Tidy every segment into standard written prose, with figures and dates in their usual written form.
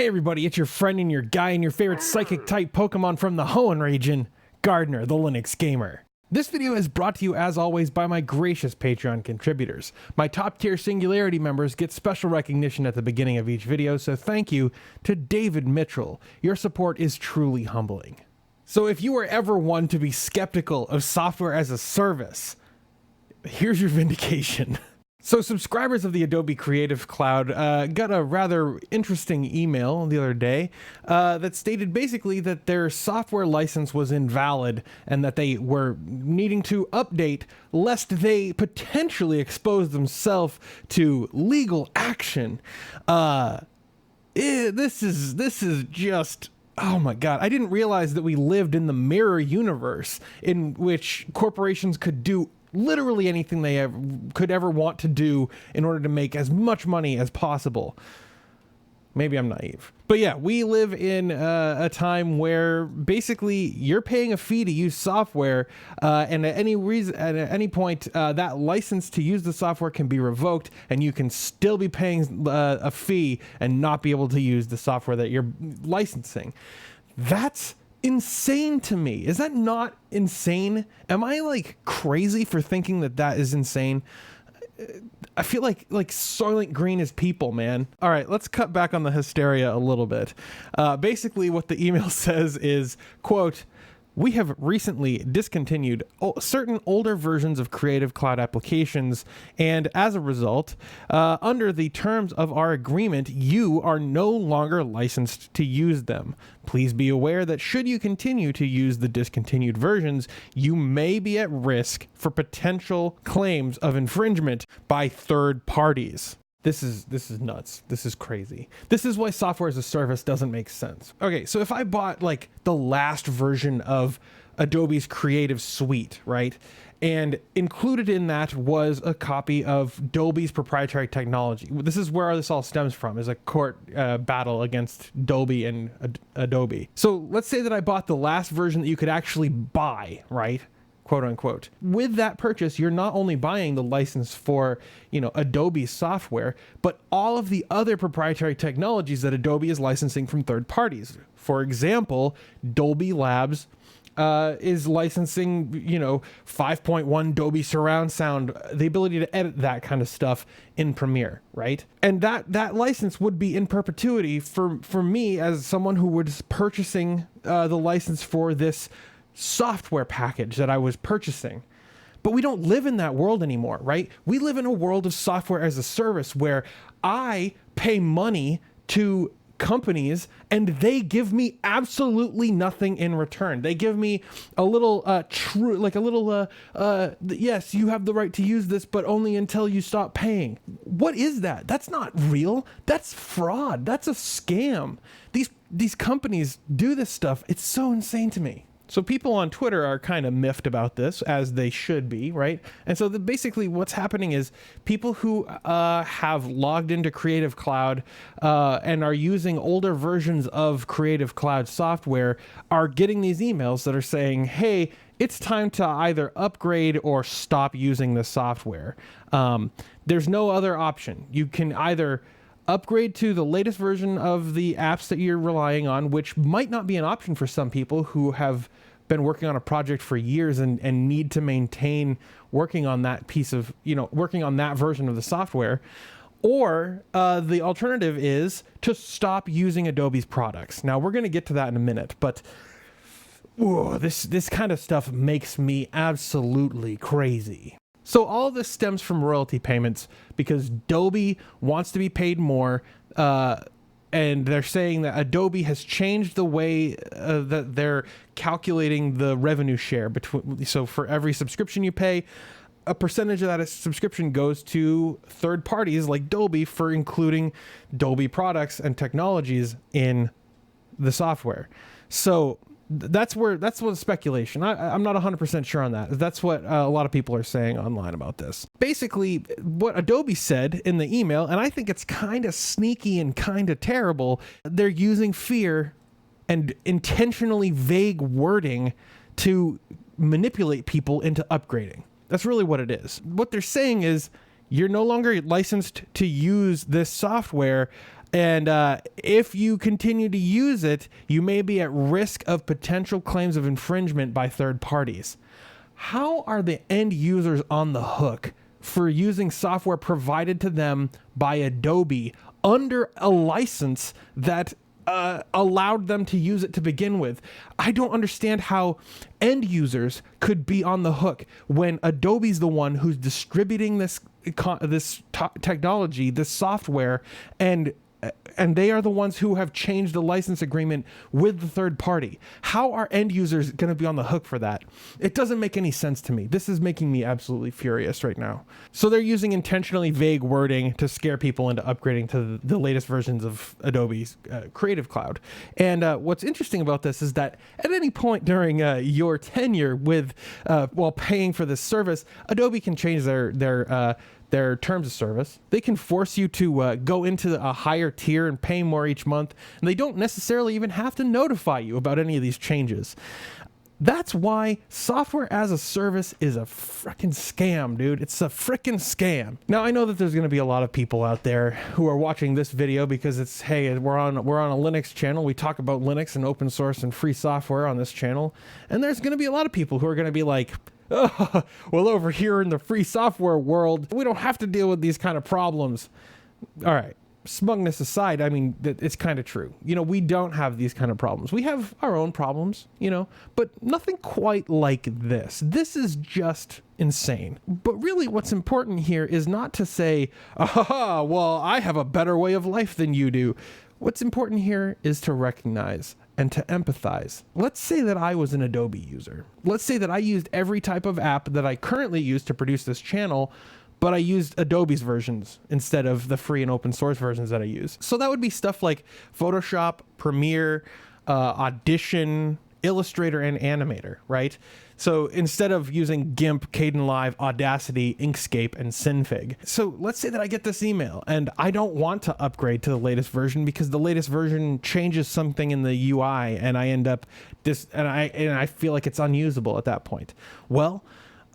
Hey everybody, it's your friend and your guy and your favorite psychic type Pokemon from the Hoenn region, Gardiner, the Linux Gamer. This video is brought to you as always by my gracious Patreon contributors. My top tier Singularity members get special recognition at the beginning of each video, so thank you to David Mitchell. Your support is truly humbling. So if you were ever one to be skeptical of software as a service, here's your vindication. So subscribers of the Adobe Creative Cloud got a rather interesting email the other day that stated basically that their software license was invalid and that they were needing to update lest they potentially expose themselves to legal action. This is just... Oh my God, I didn't realize that we lived in the mirror universe in which corporations could do literally anything they could ever want to do in order to make as much money as possible. Maybe I'm naive. But yeah, we live in a time where basically you're paying a fee to use software, and at any point, that license to use the software can be revoked, and you can still be paying a fee and not be able to use the software that you're licensing. That's insane to me. Is that not insane? Am I like crazy for thinking that that is insane? I feel like Soylent Green is people, man. All right, let's cut back on the hysteria a little bit. Basically what the email says is, quote, "We have recently discontinued certain older versions of Creative Cloud applications, and as a result, under the terms of our agreement, you are no longer licensed to use them. Please be aware that should you continue to use the discontinued versions, you may be at risk for potential claims of infringement by third parties." This is nuts. This is crazy. This is why software as a service doesn't make sense. Okay, so if I bought like the last version of Adobe's Creative Suite, right? And included in that was a copy of Adobe's proprietary technology. This is where this all stems from, is a court battle against Adobe and Adobe. So let's say that I bought the last version that you could actually buy, right? Quote unquote. With that purchase, you're not only buying the license for, Adobe software, but all of the other proprietary technologies that Adobe is licensing from third parties. For example, Dolby Labs is licensing, 5.1 Dolby surround sound, the ability to edit that kind of stuff in Premiere, right? And that license would be in perpetuity for me as someone who was purchasing the license for this software package that I was purchasing. But we don't live in that world anymore, right? We live in a world of software as a service where I pay money to companies and they give me absolutely nothing in return. They give me a little yes, you have the right to use this, but only until you stop paying. What is that? That's not real. That's fraud. That's a scam. These companies do this stuff. It's so insane to me. So people on Twitter are kind of miffed about this, as they should be, right? And so basically what's happening is people who have logged into Creative Cloud and are using older versions of Creative Cloud software are getting these emails that are saying, hey, it's time to either upgrade or stop using the software. There's no other option. You can either upgrade to the latest version of the apps that you're relying on, which might not be an option for some people who have been working on a project for years and need to maintain working on that piece of, working on that version of the software. Or the alternative is to stop using Adobe's products. Now, we're going to get to that in a minute, but this kind of stuff makes me absolutely crazy. So all of this stems from royalty payments because Adobe wants to be paid more, and they're saying that Adobe has changed the way that they're calculating the revenue share between. So for every subscription you pay, a percentage of that subscription goes to third parties like Adobe for including Adobe products and technologies in the software. So that's what speculation. I'm not 100% sure on that. That's what a lot of people are saying online about this. Basically, what Adobe said in the email, and I think it's kind of sneaky and kind of terrible, they're using fear and intentionally vague wording to manipulate people into upgrading. That's really what it is. What they're saying is, you're no longer licensed to use this software And if you continue to use it, you may be at risk of potential claims of infringement by third parties. How are the end users on the hook for using software provided to them by Adobe under a license that allowed them to use it to begin with? I don't understand how end users could be on the hook when Adobe's the one who's distributing this technology, this software, and they are the ones who have changed the license agreement with the third party. How are end users going to be on the hook for that? It doesn't make any sense to me. This is making me absolutely furious right now. So they're using intentionally vague wording to scare people into upgrading to the latest versions of Adobe's Creative Cloud. And what's interesting about this is that at any point during your tenure with while paying for this service, Adobe can change their terms of service. They can force you to go into a higher tier and pay more each month, and they don't necessarily even have to notify you about any of these changes. That's why software as a service is a frickin' scam, dude. It's a frickin' scam. Now, I know that there's going to be a lot of people out there who are watching this video because it's, hey, we're on a Linux channel. We talk about Linux and open source and free software on this channel. And there's going to be a lot of people who are going to be like, oh, well, over here in the free software world, we don't have to deal with these kind of problems. All right. Smugness aside, I mean, it's kind of true. You know, we don't have these kind of problems. We have our own problems, you know, but nothing quite like this. This is just insane. But really what's important here is not to say, ah, well, I have a better way of life than you do. What's important here is to recognize and to empathize. Let's say that I was an Adobe user. Let's say that I used every type of app that I currently use to produce this channel, but I used Adobe's versions instead of the free and open source versions that I use. So that would be stuff like Photoshop, Premiere, Audition, Illustrator, and Animator, right? So instead of using GIMP, KdenLive, Audacity, Inkscape, and Synfig. So let's say that I get this email and I don't want to upgrade to the latest version because the latest version changes something in the UI and I end up and I feel like it's unusable at that point. Well,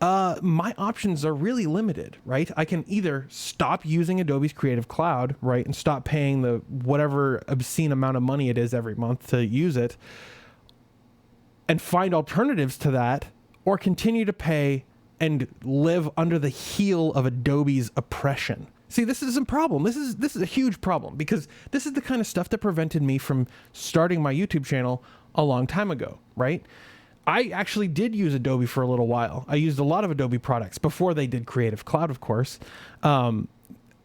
my options are really limited, right? I can either stop using Adobe's Creative Cloud, right, and stop paying the whatever obscene amount of money it is every month to use it, and find alternatives to that, or continue to pay and live under the heel of Adobe's oppression. See, this is a problem. This is a huge problem because this is the kind of stuff that prevented me from starting my YouTube channel a long time ago, right? I actually did use Adobe for a little while. I used a lot of Adobe products before they did Creative Cloud, of course. And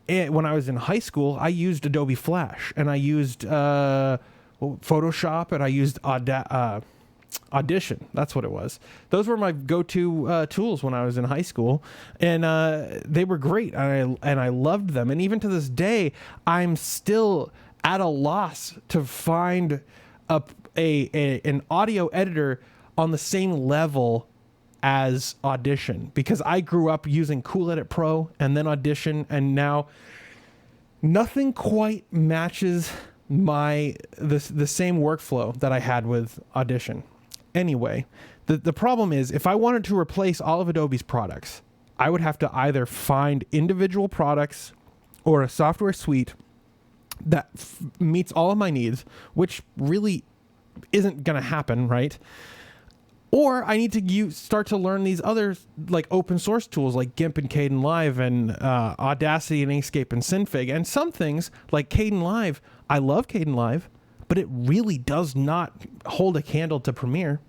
when I was in high school, I used Adobe Flash, and I used Photoshop, and I used Audition. That's what it was. Those were my go-to tools when I was in high school, and they were great, and I loved them. And even to this day, I'm still at a loss to find an audio editor on the same level as Audition, because I grew up using Cool Edit Pro and then Audition, and now nothing quite matches the same workflow that I had with Audition. Anyway, the problem is if I wanted to replace all of Adobe's products, I would have to either find individual products or a software suite that meets all of my needs, which really isn't going to happen, right? Or I need to start to learn these other like open source tools like GIMP and KdenLive and Audacity and Inkscape and Synfig. And some things like KdenLive, I love KdenLive, but it really does not hold a candle to Premiere.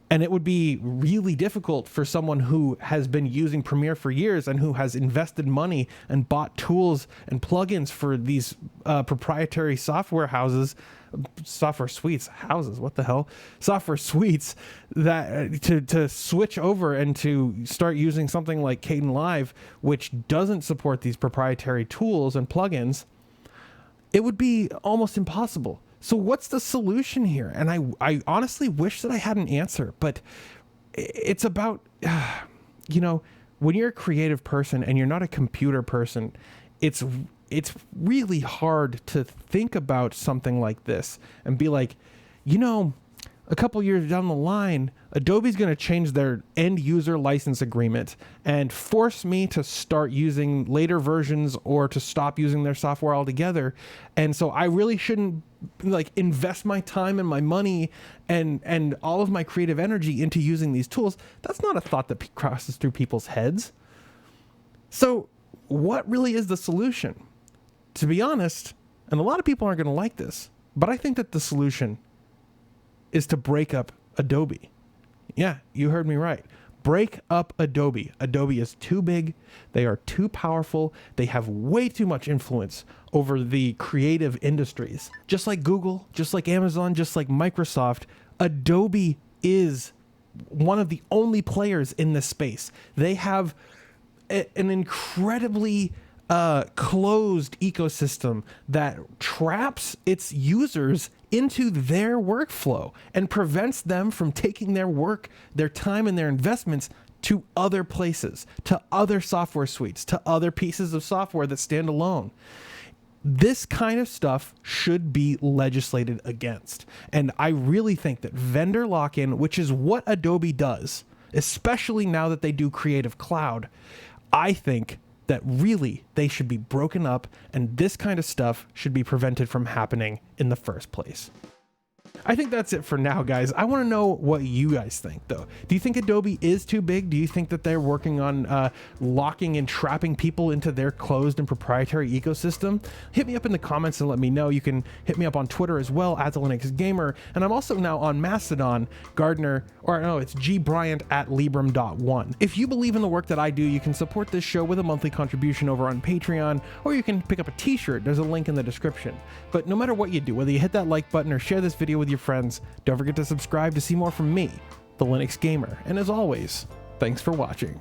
And it would be really difficult for someone who has been using Premiere for years and who has invested money and bought tools and plugins for these proprietary software suites, that to switch over and to start using something like KdenLive, which doesn't support these proprietary tools and plugins. It would be almost impossible. So what's the solution here? And I honestly wish that I had an answer, but it's about, you know, when you're a creative person and you're not a computer person, it's really hard to think about something like this and be like, you know, a couple years down the line, Adobe's going to change their end user license agreement and force me to start using later versions or to stop using their software altogether. And so I really shouldn't like invest my time and my money and all of my creative energy into using these tools. That's not a thought that crosses through people's heads. So what really is the solution? To be honest, and a lot of people aren't going to like this, but I think that the solution is to break up Adobe. Yeah, you heard me right. Break up Adobe. Adobe is too big. They are too powerful. They have way too much influence over the creative industries. Just like Google, just like Amazon, just like Microsoft, Adobe is one of the only players in this space. They have an incredibly closed ecosystem that traps its users into their workflow and prevents them from taking their work, their time, and their investments to other places, to other software suites, to other pieces of software that stand alone. This kind of stuff should be legislated against. And I really think that vendor lock-in, which is what Adobe does, especially now that they do Creative Cloud, I think that really they should be broken up and this kind of stuff should be prevented from happening in the first place. I think that's it for now, guys. I want to know what you guys think, though. Do you think Adobe is too big? Do you think that they're working on locking and trapping people into their closed and proprietary ecosystem? Hit me up in the comments and let me know. You can hit me up on Twitter as well, @TheLinuxGamer. And I'm also now on Mastodon, Gardiner, or no, it's gbryant @librum.one. If you believe in the work that I do, you can support this show with a monthly contribution over on Patreon, or you can pick up a t-shirt. There's a link in the description. But no matter what you do, whether you hit that like button or share this video with your friends, don't forget to subscribe to see more from me, the Linux Gamer. And as always, thanks for watching.